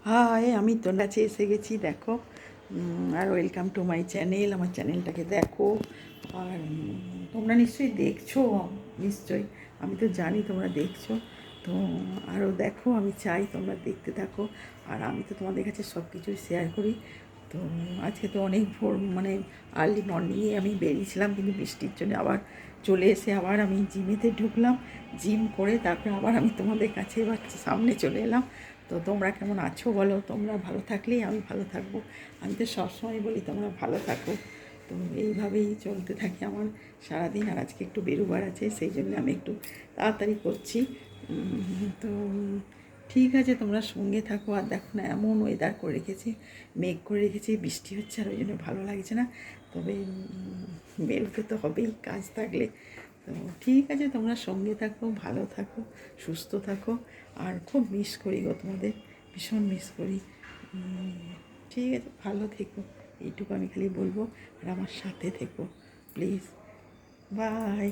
High, আমি তোর কাছে এসে গেছি দেখো। আর ওয়েলকাম টু মাই চ্যানেল। আমার চ্যানেলটাকে দেখো। আর তোমরা নিশ্চয়ই দেখছো, নিশ্চয়ই, আমি তো জানি তোমরা দেখছো। তো আরও দেখো, আমি চাই তোমরা দেখতে থাকো। আর আমি তো তোমাদের কাছে সব কিছুই শেয়ার করি। তো আজকে তো অনেক ভোর, মানে আর্লি মর্নিংয়ে আমি বেরিয়েছিলাম, কিন্তু বৃষ্টির জন্য আবার চলে এসে আবার আমি জিমেতে ঢুকলাম। জিম করে তারপরে আবার আমি তোমাদের কাছে এবার সামনে চলে এলাম। তো তোমরা কেমন আছো বলো? তোমরা ভালো থাকলেই আমি ভালো থাকবো। আমি তো সবসময় বলি তোমরা ভালো থাকো। তো এইভাবেই চলতে থাকে আমার সারাদিন। আর আজকে একটু বেরোবার আছে, সেই জন্য আমি একটু তাড়াতাড়ি করছি। তো ঠিক আছে, তোমরা সঙ্গে থাকো। আর দেখো না, এমন ওয়েদার করে রেখেছে, মেঘ করে রেখেছে, বৃষ্টি হচ্ছে, আর ওই জন্য ভালো লাগছে না। তবে বেরোতে তো হবেই, কাজ থাকলে। তো ঠিক আছে, তোমরা সঙ্গে থাকো, ভালো থাকো, সুস্থ থাকো। আর খুব মিস করি গো তোমাদের, ভীষণ মিস করি। ঠিক আছে, ভালো থেকো, এইটুকু আমি খালি বলবো। আর আমার সাথে থেকো প্লিজ। বাই।